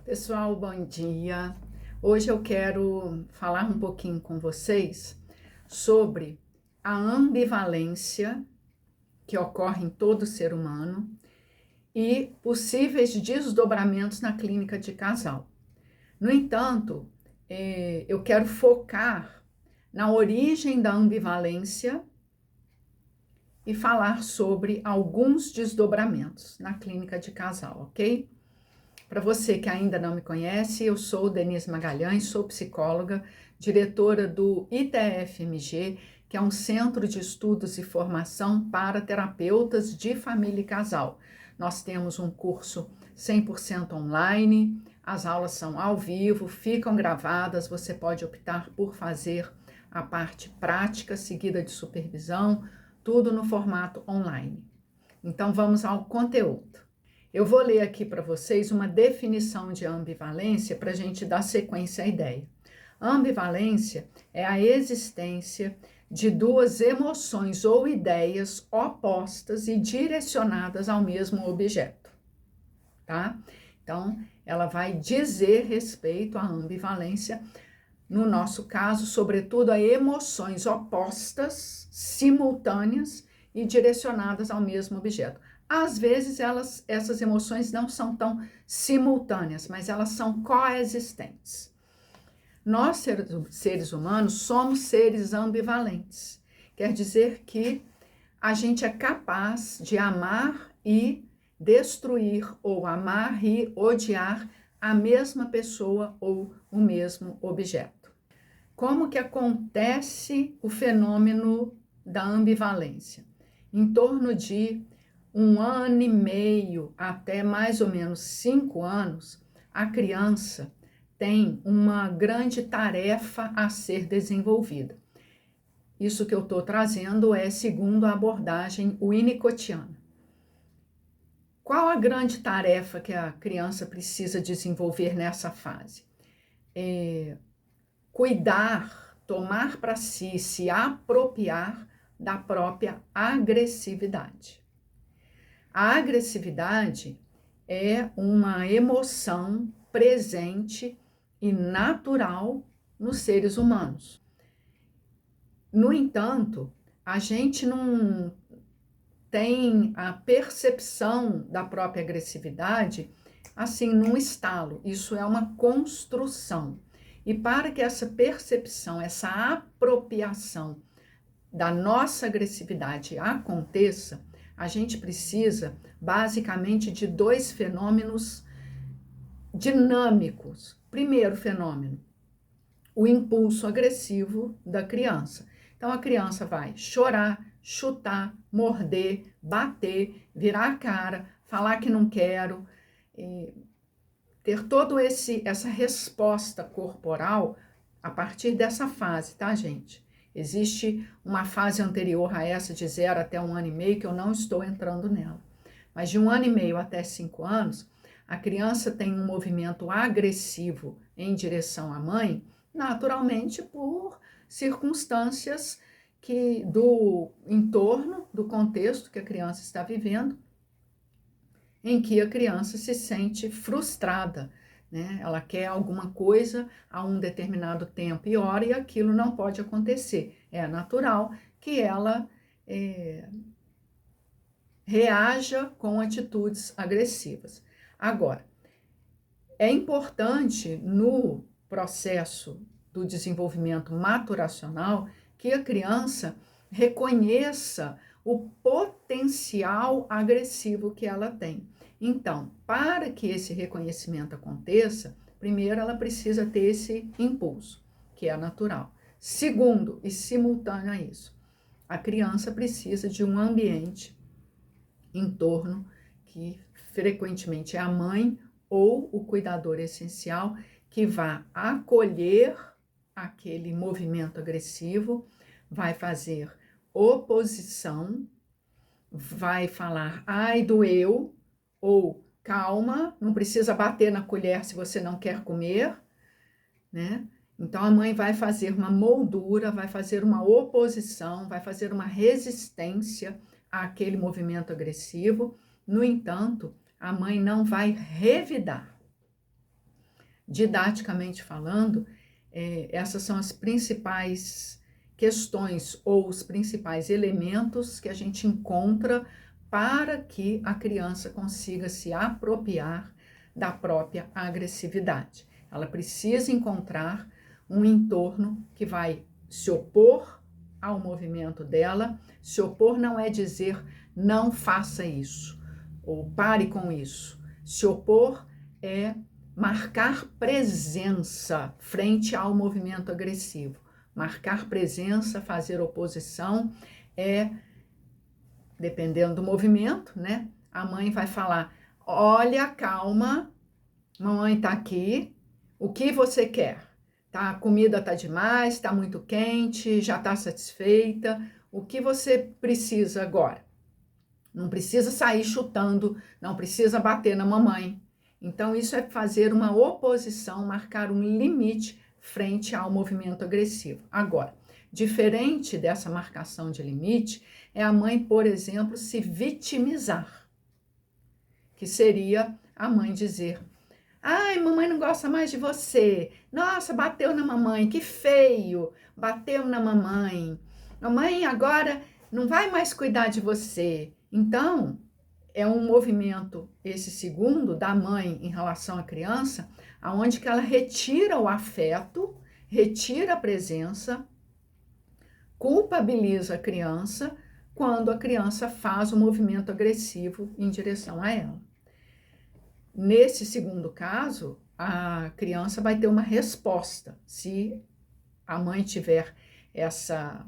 Pessoal, bom dia. Hoje eu quero falar um pouquinho com vocês sobre a ambivalência que ocorre em todo ser humano e possíveis desdobramentos na clínica de casal. No entanto, eu quero focar na origem da ambivalência e falar sobre alguns desdobramentos na clínica de casal, ok? Para você que ainda não me conhece, eu sou Denise Magalhães, sou psicóloga, diretora do ITFMG, que é um centro de estudos e formação para terapeutas de família e casal. Nós temos um curso 100% online, as aulas são ao vivo, ficam gravadas, você pode optar por fazer a parte prática, seguida de supervisão, tudo no formato online. Então vamos ao conteúdo. Eu vou ler aqui para vocês uma definição de ambivalência para a gente dar sequência à ideia. Ambivalência é a existência de duas emoções ou ideias opostas e direcionadas ao mesmo objeto, tá? Então, ela vai dizer respeito à ambivalência, no nosso caso, sobretudo a emoções opostas, simultâneas e direcionadas ao mesmo objeto. Às vezes, essas emoções não são tão simultâneas, mas elas são coexistentes. Nós, seres humanos, somos seres ambivalentes. Quer dizer que a gente é capaz de amar e destruir, ou amar e odiar a mesma pessoa ou o mesmo objeto. Como que acontece o fenômeno da ambivalência? Em torno de 1 ano e meio até mais ou menos 5 anos, a criança tem uma grande tarefa a ser desenvolvida. Isso que eu estou trazendo é segundo a abordagem winnicottiana. Qual a grande tarefa que a criança precisa desenvolver nessa fase? Cuidar, tomar para si, se apropriar da própria agressividade. A agressividade é uma emoção presente e natural nos seres humanos. No entanto, a gente não tem a percepção da própria agressividade assim num estalo. Isso é uma construção. E para que essa percepção, essa apropriação da nossa agressividade aconteça, a gente precisa basicamente de 2 fenômenos dinâmicos. Primeiro fenômeno, o impulso agressivo da criança. Então a criança vai chorar, chutar, morder, bater, virar a cara, falar que não quero, ter toda essa resposta corporal a partir dessa fase, tá, gente? Existe uma fase anterior a essa, de 0 até 1 ano e meio, que eu não estou entrando nela. Mas de 1 ano e meio até 5 anos, a criança tem um movimento agressivo em direção à mãe, naturalmente por circunstâncias do entorno, do contexto que a criança está vivendo, em que a criança se sente frustrada, né? Ela quer alguma coisa a um determinado tempo e hora e aquilo não pode acontecer. É natural que ela reaja com atitudes agressivas. Agora, é importante no processo do desenvolvimento maturacional que a criança reconheça o potencial agressivo que ela tem. Então, para que esse reconhecimento aconteça, primeiro ela precisa ter esse impulso, que é natural. Segundo, e simultâneo a isso, a criança precisa de um ambiente em torno, que frequentemente é a mãe ou o cuidador essencial, que vai acolher aquele movimento agressivo, vai fazer oposição, vai falar, ai, doeu, ou calma, não precisa bater na colher se você não quer comer, né? Então a mãe vai fazer uma moldura, vai fazer uma oposição, vai fazer uma resistência àquele movimento agressivo. No entanto, a mãe não vai revidar. didaticamente falando, essas são as principais questões ou os principais elementos que a gente encontra para que a criança consiga se apropriar da própria agressividade. Ela precisa encontrar um entorno que vai se opor ao movimento dela. Se opor não é dizer não faça isso ou pare com isso. Se opor é marcar presença frente ao movimento agressivo. Marcar presença, fazer oposição é, dependendo do movimento, né? A mãe vai falar: olha, calma, mamãe tá aqui, o que você quer? Tá, a comida tá demais, tá muito quente, já tá satisfeita, o que você precisa agora? Não precisa sair chutando, não precisa bater na mamãe. Então, isso é fazer uma oposição, marcar um limite frente ao movimento agressivo. Agora, diferente dessa marcação de limite, é a mãe, por exemplo, se vitimizar, que seria a mãe dizer: ai, mamãe não gosta mais de você. Nossa, bateu na mamãe, que feio. Bateu na mamãe. Mamãe agora não vai mais cuidar de você. Então, é um movimento, esse segundo, da mãe em relação à criança, aonde que ela retira o afeto, retira a presença, culpabiliza a criança quando a criança faz o movimento agressivo em direção a ela. Nesse segundo caso, a criança vai ter uma resposta. Se a mãe tiver essa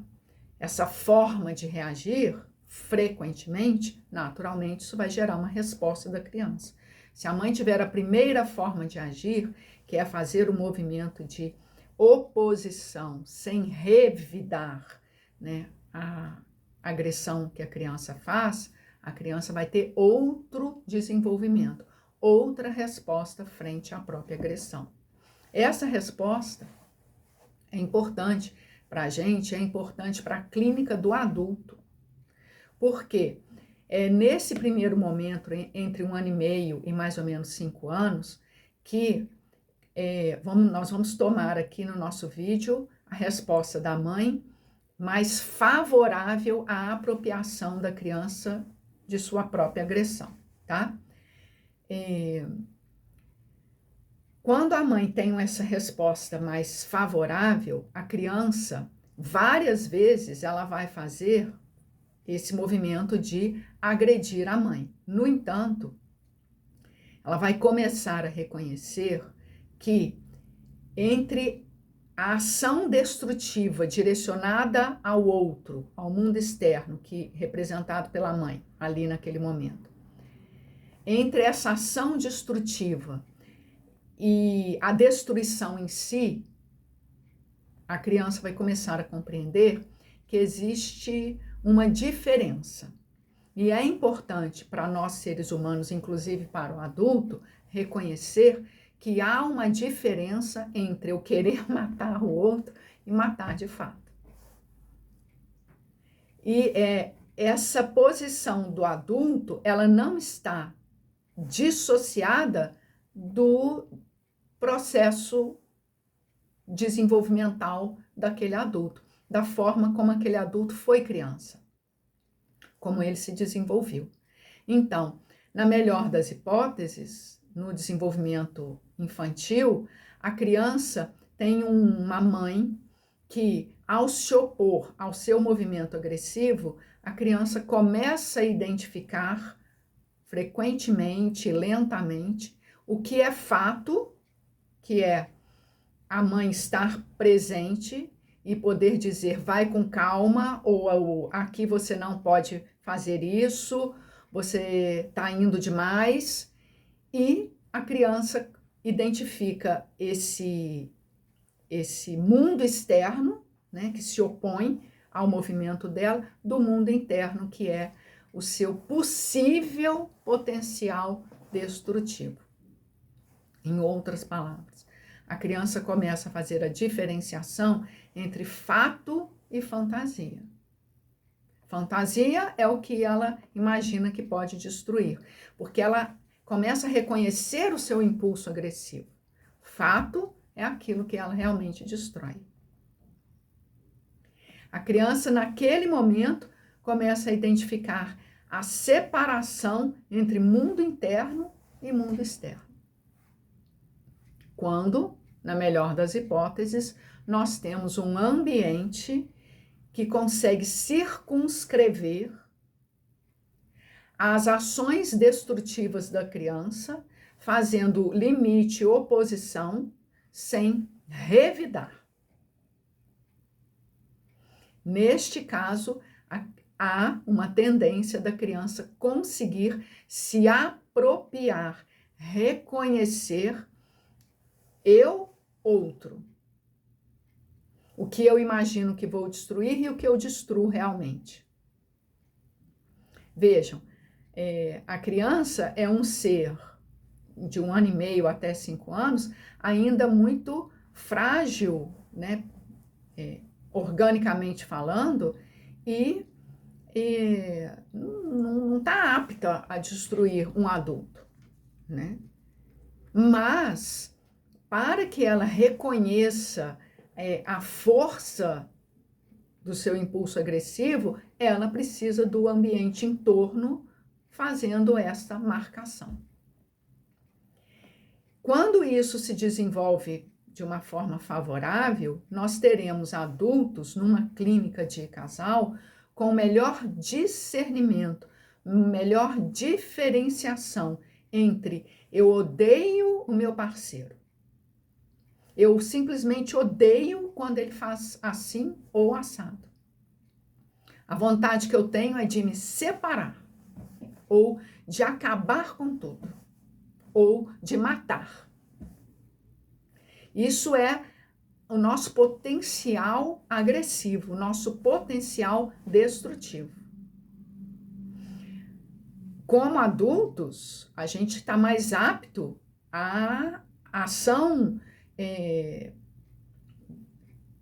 forma de reagir frequentemente, naturalmente isso vai gerar uma resposta da criança. Se a mãe tiver a primeira forma de agir, que é fazer o movimento de oposição sem revidar, né, a agressão que a criança faz, a criança vai ter outro desenvolvimento, outra resposta frente à própria agressão. Essa resposta é importante para a gente, é importante para a clínica do adulto, porque nesse primeiro momento, entre 1 ano e meio e mais ou menos 5 anos, que nós vamos tomar aqui no nosso vídeo a resposta da mãe mais favorável à apropriação da criança de sua própria agressão, tá? Quando a mãe tem essa resposta mais favorável, a criança, várias vezes, ela vai fazer esse movimento de agredir a mãe. No entanto, ela vai começar a reconhecer que entre a ação destrutiva direcionada ao outro, ao mundo externo, que representado pela mãe, ali naquele momento, entre essa ação destrutiva e a destruição em si, a criança vai começar a compreender que existe uma diferença. E é importante para nós seres humanos, inclusive para o adulto, reconhecer que há uma diferença entre eu querer matar o outro e matar de fato. E essa posição do adulto, ela não está dissociada do processo desenvolvimental daquele adulto, da forma como aquele adulto foi criança, como ele se desenvolveu. Então, na melhor das hipóteses, no desenvolvimento infantil, a criança tem uma mãe que, ao se opor ao seu movimento agressivo, a criança começa a identificar frequentemente, lentamente, o que é fato, que é a mãe estar presente e poder dizer vai com calma, ou aqui você não pode fazer isso, você está indo demais, e a criança identifica esse mundo externo, né, que se opõe ao movimento dela, do mundo interno, que é o seu possível potencial destrutivo. Em outras palavras, a criança começa a fazer a diferenciação entre fato e fantasia. Fantasia é o que ela imagina que pode destruir, porque ela começa a reconhecer o seu impulso agressivo. fato é aquilo que ela realmente destrói. A criança, naquele momento, começa a identificar a separação entre mundo interno e mundo externo. Quando, na melhor das hipóteses, nós temos um ambiente que consegue circunscrever as ações destrutivas da criança, fazendo limite e oposição sem revidar. Neste caso, há uma tendência da criança conseguir se apropriar, reconhecer eu, outro. O que eu imagino que vou destruir e o que eu destruo realmente. Vejam, a criança é um ser de 1 ano e meio até 5 anos, ainda muito frágil, né? Organicamente falando, e não está apta a destruir um adulto, né? Mas, para que ela reconheça a força do seu impulso agressivo, ela precisa do ambiente em torno fazendo essa marcação. Quando isso se desenvolve de uma forma favorável, nós teremos adultos numa clínica de casal com melhor discernimento, melhor diferenciação entre eu odeio o meu parceiro, eu simplesmente odeio quando ele faz assim ou assado. A vontade que eu tenho é de me separar, ou de acabar com tudo, ou de matar. Isso é o nosso potencial agressivo, o nosso potencial destrutivo. Como adultos, a gente está mais apto à ação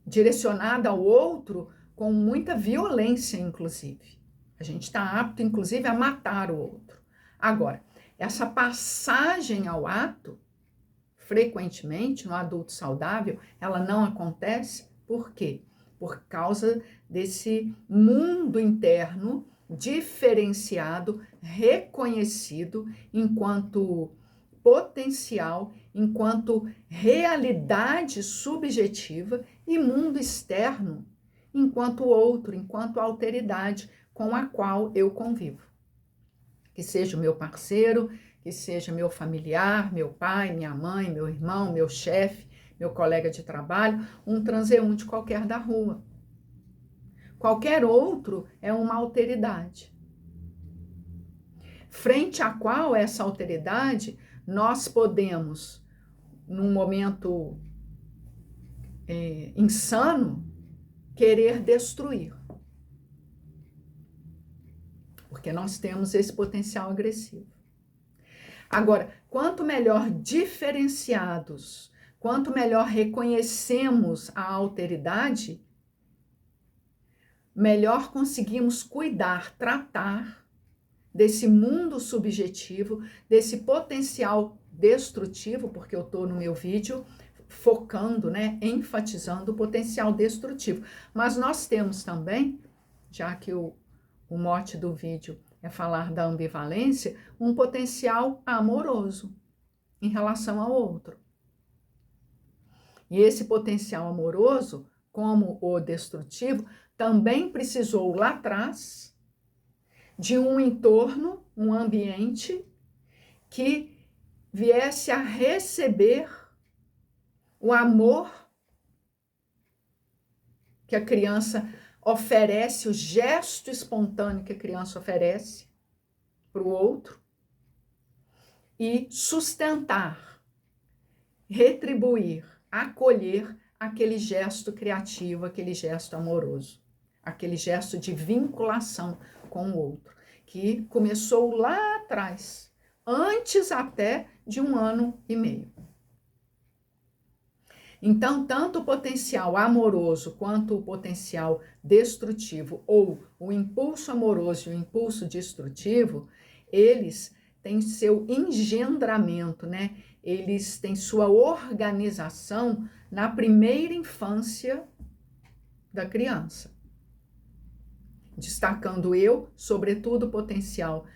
direcionada ao outro com muita violência, inclusive. A gente está apto, inclusive, a matar o outro. Agora, essa passagem ao ato, frequentemente, no adulto saudável, ela não acontece. Por quê? Por causa desse mundo interno diferenciado, reconhecido enquanto potencial, enquanto realidade subjetiva, e mundo externo enquanto outro, enquanto alteridade com a qual eu convivo. Que seja o meu parceiro, que seja meu familiar, meu pai, minha mãe, meu irmão, meu chefe, meu colega de trabalho, um transeunte qualquer da rua. Qualquer outro é uma alteridade. Frente à qual essa alteridade, nós podemos, num momento insano, querer destruir. Porque nós temos esse potencial agressivo. Agora, quanto melhor diferenciados, quanto melhor reconhecemos a alteridade, melhor conseguimos cuidar, tratar desse mundo subjetivo, desse potencial destrutivo, porque eu estou no meu vídeo focando, né, enfatizando o potencial destrutivo. Mas nós temos também, já que o mote do vídeo é falar da ambivalência, um potencial amoroso em relação ao outro. E esse potencial amoroso, como o destrutivo, também precisou lá atrás de um entorno, um ambiente que viesse a receber o amor que a criança oferece, o gesto espontâneo que a criança oferece para o outro, e sustentar, retribuir, acolher aquele gesto criativo, aquele gesto amoroso, aquele gesto de vinculação com o outro, que começou lá atrás, antes até de 1 ano e meio. Então, tanto o potencial amoroso quanto o potencial destrutivo, ou o impulso amoroso e o impulso destrutivo, eles têm seu engendramento, né? Eles têm sua organização na primeira infância da criança. Destacando eu, sobretudo, o potencial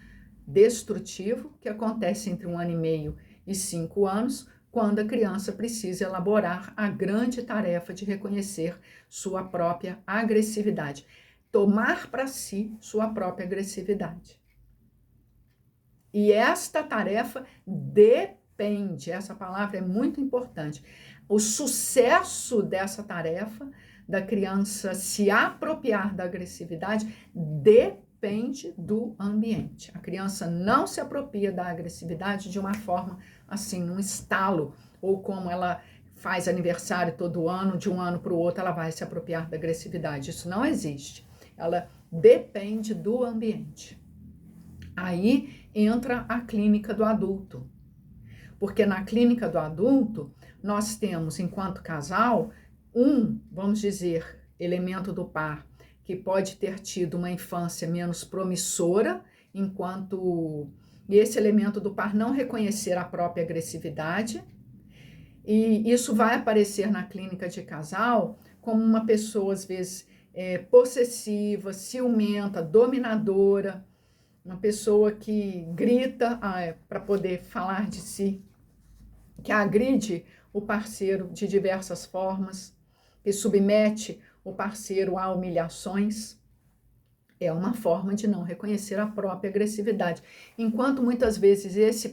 destrutivo que acontece entre 1 ano e meio e 5 anos, quando a criança precisa elaborar a grande tarefa de reconhecer sua própria agressividade, tomar para si sua própria agressividade. E esta tarefa depende, essa palavra é muito importante, o sucesso dessa tarefa, da criança se apropriar da agressividade, depende do ambiente. A criança não se apropria da agressividade de uma forma assim, num estalo, ou como ela faz aniversário todo ano, de um ano para o outro ela vai se apropriar da agressividade. Isso não existe. Ela depende do ambiente. Aí entra a clínica do adulto. Porque na clínica do adulto, nós temos, enquanto casal, vamos dizer, elemento do par que pode ter tido uma infância menos promissora, enquanto esse elemento do par não reconhecer a própria agressividade, e isso vai aparecer na clínica de casal como uma pessoa, às vezes, possessiva, ciumenta, dominadora, uma pessoa que grita para poder falar de si, que agride o parceiro de diversas formas, que submete o parceiro a humilhações. É uma forma de não reconhecer a própria agressividade. Enquanto muitas vezes esse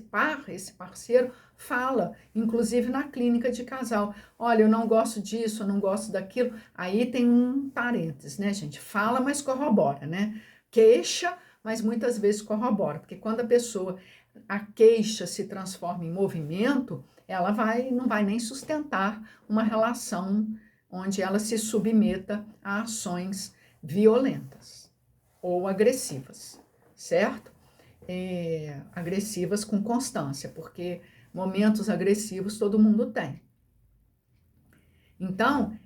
parceiro fala, inclusive na clínica de casal, olha, eu não gosto disso, eu não gosto daquilo. Aí tem um parênteses, né, gente? Fala, mas corrobora, né? Queixa, mas muitas vezes corrobora, porque quando a queixa se transforma em movimento, ela não vai nem sustentar uma relação onde ela se submeta a ações violentas ou agressivas, certo? Agressivas com constância, porque momentos agressivos todo mundo tem. Então,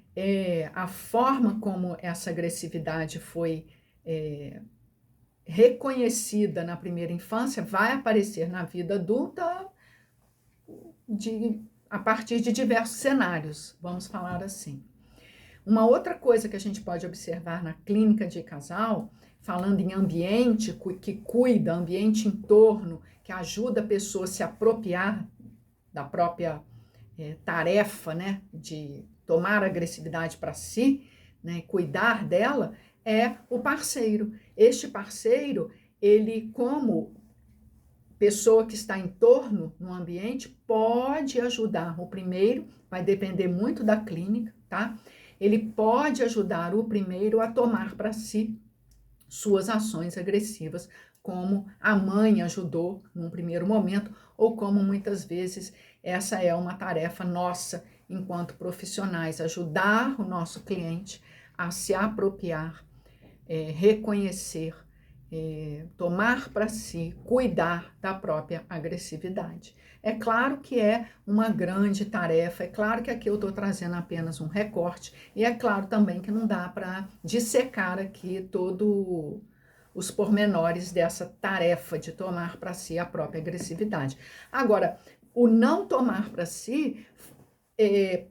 a forma como essa agressividade foi reconhecida na primeira infância vai aparecer na vida adulta a partir de diversos cenários, vamos falar assim. Uma outra coisa que a gente pode observar na clínica de casal, falando em ambiente que cuida, ambiente em torno, que ajuda a pessoa a se apropriar da própria tarefa, né, de tomar agressividade para si, né, cuidar dela, é o parceiro. Este parceiro, ele como pessoa que está em torno no ambiente, pode ajudar. O primeiro vai depender muito da clínica, tá? Ele pode ajudar o primeiro a tomar para si suas ações agressivas, como a mãe ajudou num primeiro momento, ou como muitas vezes essa é uma tarefa nossa enquanto profissionais, ajudar o nosso cliente a se apropriar, reconhecer, tomar para si, cuidar da própria agressividade. É claro que é uma grande tarefa, é claro que aqui eu estou trazendo apenas um recorte, e é claro também que não dá para dissecar aqui todos os pormenores dessa tarefa de tomar para si a própria agressividade. Agora, o não tomar para si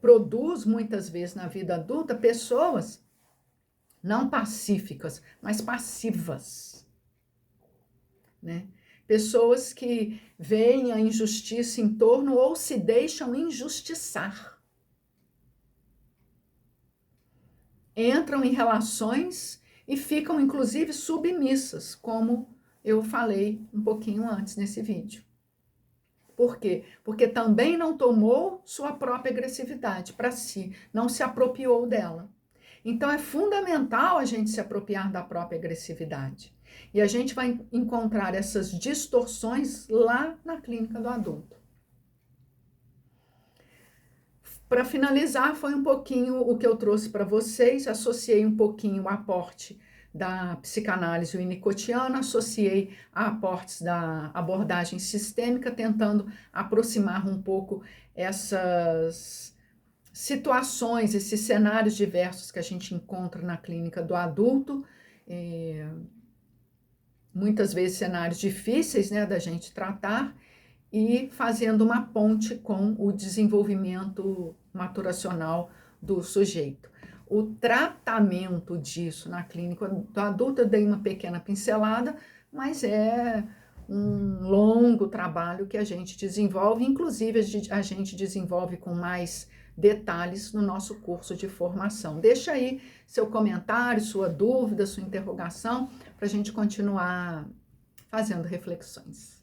produz muitas vezes na vida adulta pessoas não pacíficas, mas passivas, né? Pessoas que veem a injustiça em torno ou se deixam injustiçar. Entram em relações e ficam, inclusive, submissas, como eu falei um pouquinho antes nesse vídeo. Por quê? Porque também não tomou sua própria agressividade para si, não se apropriou dela. Então, é fundamental a gente se apropriar da própria agressividade. E a gente vai encontrar essas distorções lá na clínica do adulto. Para finalizar, foi um pouquinho o que eu trouxe para vocês, associei um pouquinho o aporte da psicanálise winnicottiana, associei a aportes da abordagem sistêmica, tentando aproximar um pouco essas situações, esses cenários diversos que a gente encontra na clínica do adulto, muitas vezes cenários difíceis, né, da gente tratar, e fazendo uma ponte com o desenvolvimento maturacional do sujeito. O tratamento disso na clínica do adulto, eu dei uma pequena pincelada, mas é um longo trabalho que a gente desenvolve, inclusive a gente desenvolve com mais detalhes no nosso curso de formação. Deixa aí seu comentário, sua dúvida, sua interrogação, para a gente continuar fazendo reflexões.